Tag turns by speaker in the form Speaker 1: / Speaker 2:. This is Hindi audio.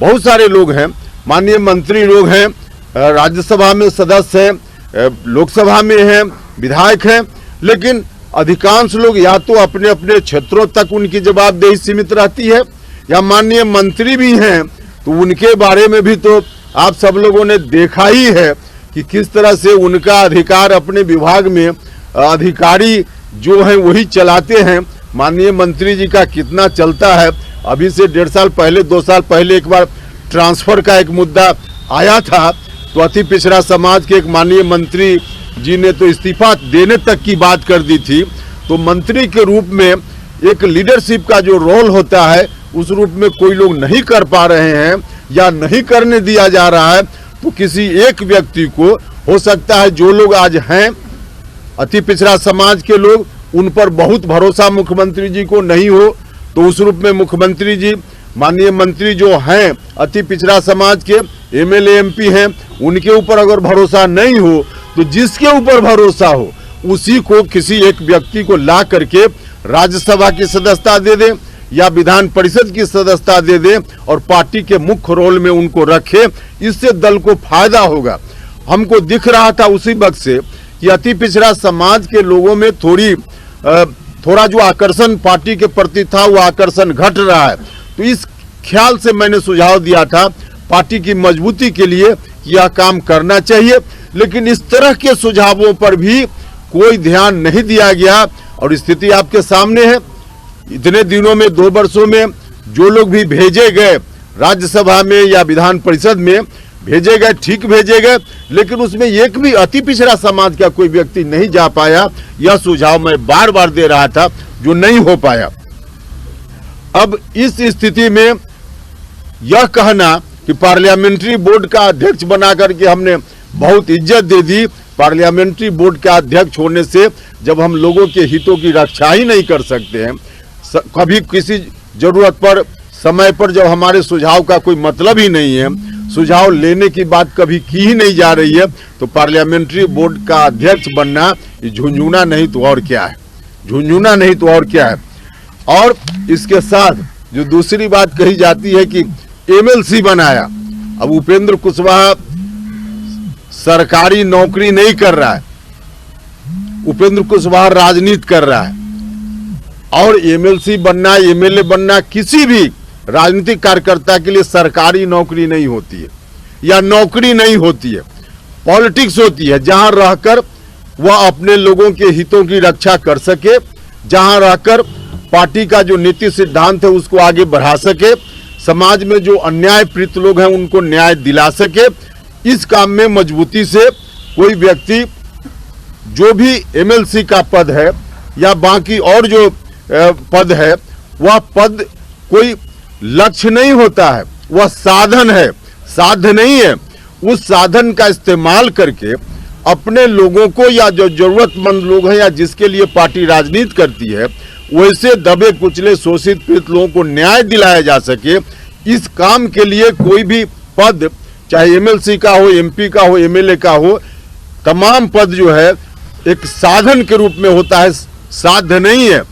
Speaker 1: बहुत सारे लोग हैं, माननीय मंत्री लोग हैं, राज्यसभा में सदस्य हैं, लोकसभा में हैं, विधायक हैं, लेकिन अधिकांश लोग या तो अपने अपने क्षेत्रों तक उनकी जवाबदेही सीमित रहती है, या माननीय मंत्री भी हैं तो उनके बारे में भी तो आप सब लोगों ने देखा ही है कि किस तरह से उनका अधिकार अपने विभाग में अधिकारी जो हैं वही चलाते हैं। माननीय मंत्री जी का कितना चलता है, अभी से 1.5 साल पहले 2 साल पहले एक बार ट्रांसफर का एक मुद्दा आया था, तो अति पिछड़ा समाज के एक माननीय मंत्री जी ने तो इस्तीफा देने तक की बात कर दी थी। तो मंत्री के रूप में एक लीडरशिप का जो रोल होता है उस रूप में कोई लोग नहीं कर पा रहे हैं या नहीं करने दिया जा रहा है, तो किसी एक व्यक्ति को हो सकता है, जो लोग आज हैं अति पिछड़ा समाज के लोग, उन पर बहुत भरोसा मुख्यमंत्री जी को नहीं हो, तो उस रूप में मुख्यमंत्री जी माननीय मंत्री जो हैं अति पिछड़ा समाज के एमएलए एमपी हैं, उनके ऊपर अगर भरोसा नहीं हो तो जिसके ऊपर भरोसा हो उसी को किसी एक व्यक्ति को ला करके राज्यसभा की सदस्यता दे दे या विधान परिषद की सदस्यता दे दे और पार्टी के मुख्य रोल में उनको रखे। इससे दल को फायदा होगा। हमको दिख रहा था उसी वक्त से कि अति पिछड़ा समाज के लोगों में थोड़ा जो आकर्षण पार्टी के प्रति था वो आकर्षण घट रहा है। तो इस ख्याल से मैंने सुझाव दिया था पार्टी की मजबूती के लिए यह काम करना चाहिए, लेकिन इस तरह के सुझावों पर भी कोई ध्यान नहीं दिया गया। और स्थिति आपके सामने है, इतने दिनों में 2 वर्षों में जो लोग भी भेजे गए राज्यसभा में या विधान परिषद में भेजे गए, ठीक भेजे गए, लेकिन उसमें एक भी अति पिछड़ा समाज का कोई व्यक्ति नहीं जा पाया। यह सुझाव मैं बार बार दे रहा था जो नहीं हो पाया। अब इस स्थिति में यह कहना कि पार्लियामेंट्री बोर्ड का अध्यक्ष बना करके हमने बहुत इज्जत दे दी, पार्लियामेंट्री बोर्ड का अध्यक्ष होने से जब हम लोगों के हितों की रक्षा ही नहीं कर सकते हैं, कभी किसी जरूरत पर समय पर जब हमारे सुझाव का कोई मतलब ही नहीं है, सुझाव लेने की बात कभी की ही नहीं जा रही है, तो पार्लियामेंट्री बोर्ड का अध्यक्ष बनना झुंझुना नहीं तो और क्या है, झुंझुना नहीं तो और क्या है। और इसके साथ जो दूसरी बात कही जाती है कि एमएलसी बनाया, अब उपेंद्र कुशवाहा सरकारी नौकरी नहीं कर रहा है, उपेंद्र कुशवाहा राजनीति कर रहा है, और एमएलसी बनना एमएलए बनना किसी भी राजनीतिक कार्यकर्ता के लिए सरकारी नौकरी नहीं होती है या नौकरी नहीं होती है, पॉलिटिक्स होती है, जहां रहकर वह अपने लोगों के हितों की रक्षा कर सके, जहां रहकर पार्टी का जो नीति सिद्धांत है उसको आगे बढ़ा सके, समाज में जो अन्याय पीड़ित लोग हैं उनको न्याय दिला सके। इस काम में मजबूती से कोई व्यक्ति जो भी एमएलसी का पद है या बाकी और जो पद है, वह पद कोई लक्ष्य नहीं होता है, वह साधन है, साध्य नहीं है। उस साधन का इस्तेमाल करके अपने लोगों को या जो जरूरतमंद लोग हैं या जिसके लिए पार्टी राजनीति करती है वैसे दबे कुचले शोषित पीड़ित लोगों को न्याय दिलाया जा सके। इस काम के लिए कोई भी पद, चाहे एमएलसी का हो, एमपी का हो, एमएलए का हो, तमाम पद जो है एक साधन के रूप में होता है, साध्य नहीं है।